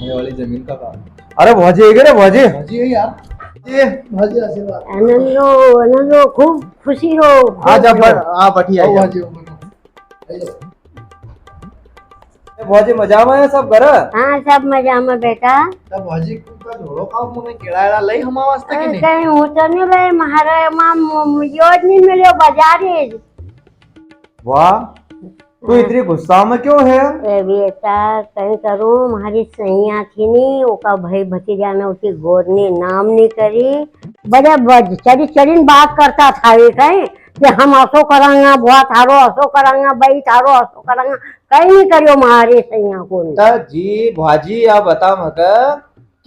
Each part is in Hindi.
सामने वाली जमीन का काम। अरे भौजी है रे भौजी। भौजी है यार, ये भौजी आशीर्वाद। आनंदो आनंदो खूब खुशी हो। आज बठी आई भौजी भौजी मजा में है सब घर। हाँ सब मजा में बेटा। तब भौजी का झोड़ो काम मुने केळायला लई हमा वास्ते की नहीं? कहीं होता नहीं भाई महाराज माम योज नहीं मिले बाजारे। वाह, तू इतनी गुस्सा में क्यों है? अरे बेटा कहीं करूँ हमारी सैया थी नहीं ओका भाई भतीजा ने उसकी गोरनी नाम नहीं करी बड़े बज चढ़ी चढ़ी बात करता था ये कहीं कि हम असो करांगा बुआ थारो असो करांगा भाई थारो असो करांगा कहीं नहीं करियो हमारी सैया को जी भौजी आप बता मका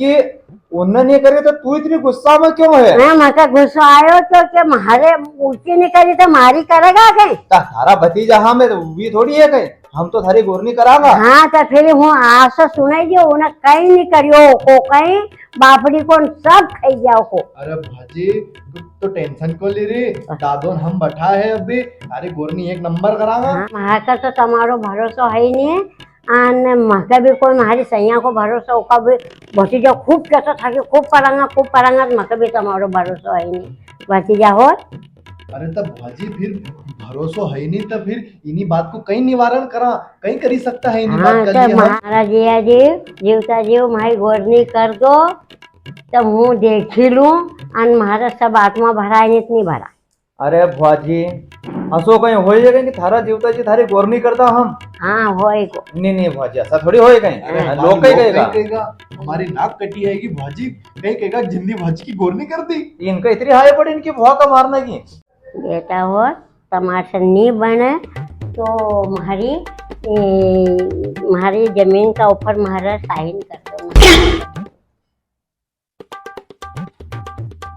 कि उन्होंने नहीं करे तो तू इतनी गुस्सा में क्यों है? मैं मका गुस्सा आयो तो कि मारे ऊंची नहीं करी तो मारी करेगा कहीं तारा भतीजा हाँ में तो भी थोड़ी है कहीं, हम तो थारी गोरनी करांगा। हाँ तो फिर हूँ आस सुनाई दियो उन्हें कहीं नहीं करियो को कहीं बापड़ी को सब खाई जाओ को। अरे भौजी तो टेंशन को ले रही दादोन हम बैठा है अभी अरे गोरनी एक नंबर करांगा। हाँ, महाका तो तुम्हारो भरोसा है ही नहीं आन महका भी कोई हमारी सैया को भरोसा होगा भी भतीजा खूब कैसा था कि खूब परांगा महका भी तुम्हारो भरोसा है नहीं भतीजा हो। अरे तब भौजी फिर भरोसा है नहीं तो फिर इन्हीं बात को कहीं निवारण करा कहीं कर ही सकता है इन्हीं हाँ बात तो का लिए हम। महाराज जी जीवता जीव माई गोरनी कर दो तब हूँ देख ही लूँ अन महाराज सब आत्मा भरा है नहीं भरा। अरे भौजी असो कहीं हो जाएगा कि थारा जीवता जी थारी गोरनी करता हम। हाँ होए को नहीं भौजी ऐसा थोड़ी होए कहीं। अरे लोग कहीं कहेगा कहेगा हमारी नाक कटी है कि भौजी कहीं कहेगा जिंदी भौजी की गोरनी कर दी। इनका इतनी हाय पड़ी इनकी भौं का मारने की। बेटा हो तमाशा नहीं बने तो हमारी जमीन का ऊपर महाराज साइन कर दो।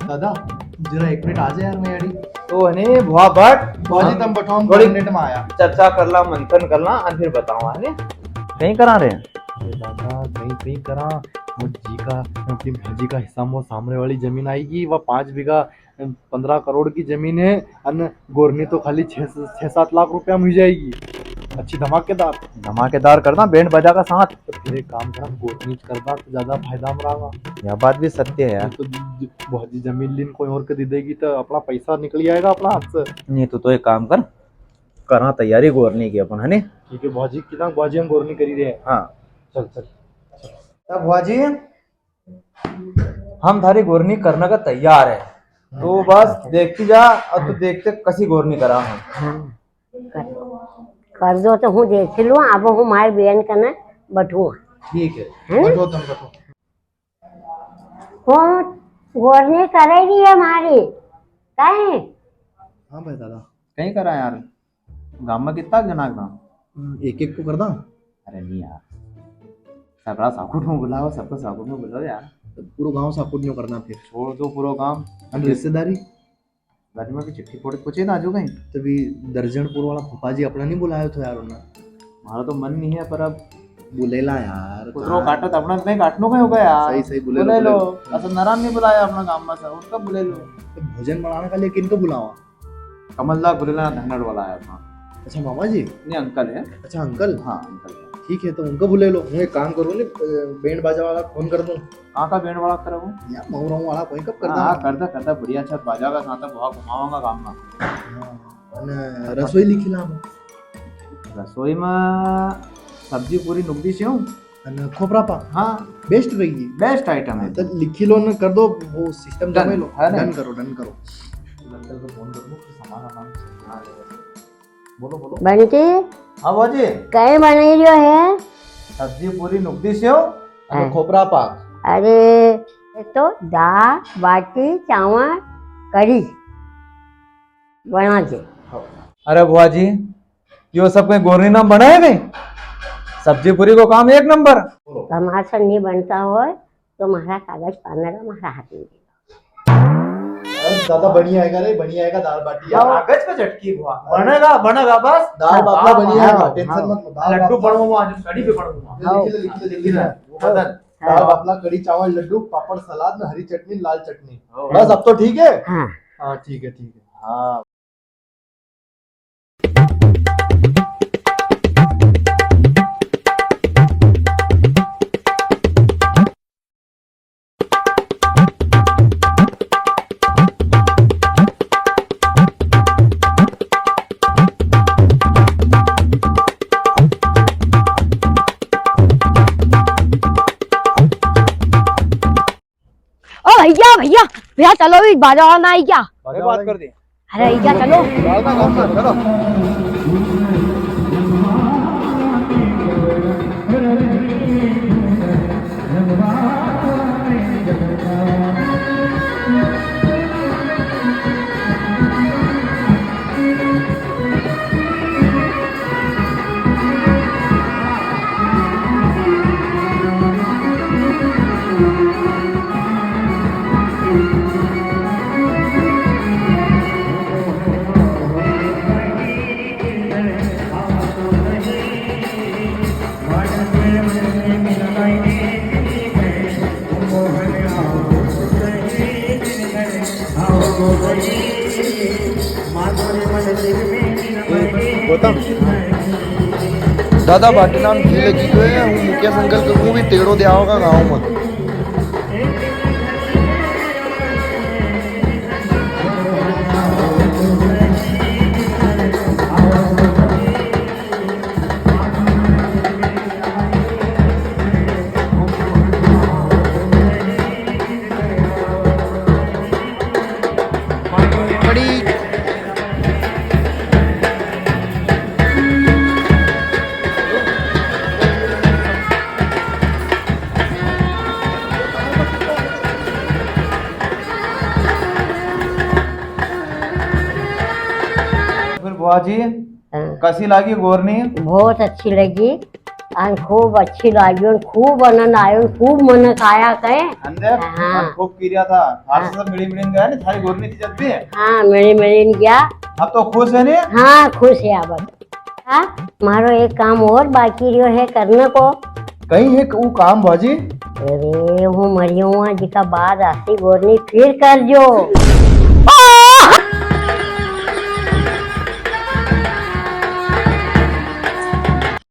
दादा जरा एक मिनट आ जाए यार मैं यारी तो नहीं भौं बट भौजी तुम बैठो हम थोड़ी मिनट में आया। चर्चा कर ला मंथन कर ला और फिर बताओ है कहीं करा रहे हैं। अरे दादा कहीं कहीं करा मुझ जी का अपनी भौजी का हिस्सा वो सामने वाली जमीन आएगी वह 5 बीघा 15 करोड़ की जमीन है अन गोरनी तो खाली 6-7 लाख रुपया मिल जाएगी अच्छी धमाकेदार करना बैंड बजा का साथ। तो फिर एक काम करा गोरनी करना तो ज्यादा फायदा में रहेगा। यह बात भी सत्य है यार। तो भौजी जमीन लिन कोई और के दे देगी तो अपना पैसा निकल जाएगा अपना हाथ से। नहीं तो एक काम कर करा तैयारी गोरनी की अपन है नहीं। ठीक है भौजी कितना भौजी हम गोरनी करी रहे हैं। हाँ चल भौजी हम थारी गोरनी करने का तैयार है तो बस देखती जा और तू देखते कसी गोरनी करा हम। कर दो तो हूँ देख लूँ अब हूँ मार बहन करना बटूँ। ठीक है बैठो तुम बैठो। हो गोरनी करेगी हमारी कहीं। हाँ भाई दादा कहीं करा यार गांव में कितना जना गाँव एक एक को कर दा। अरे नहीं यार सबरा साकुट में बुलाओ सबको साकुट में बुलाओ यार। पूरा गांव साकुट नहीं करना फिर छोड़ दो पूरा गांव रिश्तेदारी घर में चिट्ठी फोड़ पूछे ना जो कहीं। तभी दर्जनपुर वाला फूफा जी अपना नहीं बुलाया था यार उन्हें। हमारा तो मन नहीं है पर अब बुलेला यार कुतरो काटो तो अपना नहीं काटनो कहीं होगा यार। सही सही बुले लो असद नारायण नहीं बुलाया अपना गांव में सब उसका बुले लो। तो भोजन बनाने का लिए किनको बुलावा? कमलदा बुलेला धन्नड़ वाला है अपना। अच्छा मामा जी नहीं अंकल है। अच्छा अंकल हाँ अंकल है। ठीक है तो उनको बुले लो। मैं एक काम करूँ बैंड बाजा वाला फोन कर दूँ। हाँ का बैंड वाला करो यार मऊराऊ वाला कोई कब करता। हाँ करता बढ़िया अच्छा बाजा का साथ बहुत घुमाऊंगा काम में। रसोई लिखी ला रसोई में सब्जी पूरी नुकदी से हूँ खोपरा पा। हाँ बेस्ट रहेगी बेस्ट आइटम है। तो लिखी लो न कर दो वो सिस्टम डन लो डन करो अंकल को फोन कर दो सामान बोलो बंटी हाँ बाजी कहीं बनाई जो है सब्जी पूरी नुकदी से हो खोपरा पाक। अरे ये तो दाल बाटी चावल कढ़ी बना दे। अरे बुआ जी यो सब कहीं गोरनी नाम बनाए गए सब्जी पूरी को काम एक नंबर। हमारा से नहीं बनता हो तो हमारा कागज पाना का हमारा हाथ में दादा बढ़िया आएगा रे बढ़िया आएगा दाल बाटी कागज पे झटकी बुआ बनेगा बस दाल बाफला बढ़िया आएगा टेंशन मत लो। लड्डू पढ़ूंगा आज कड़ी पे पढ़ूंगा लिख ले दाल बाफला कड़ी चावल लड्डू पापड़ सलाद में हरी चटनी लाल चटनी बस अब तो ठीक है। हाँ ठीक है हाँ भैया भैया भैया चलो भी बाजार आना आई क्या? अरे बात कर दी। अरे आई क्या चलो। चलो। गौतम दादा बाटी नाम थी लगी तो है हूँ मुखिया संकल्प करूँ भी तेड़ो दिया होगा गाँव में बड़ी फिर बुआ जी हाँ, कैसी लगी गोरनी? बहुत अच्छी लगी और खूब अच्छी लगी और खूब आनंद आयो और खूब मन खाया कहे। अंदर हाँ। खूब किया था हाथ से सब मिली मिली गया ना थारी गोरनी थी जब भी। हाँ मेरे मेरे गया। अब तो खुश है ने? हाँ खुश है अब। हाँ मारो एक काम और बाकी रियो है करने को। कहीं है वो काम बाजी? अरे हूँ मरियो जी का बाद आसी गोरनी फिर कर जो।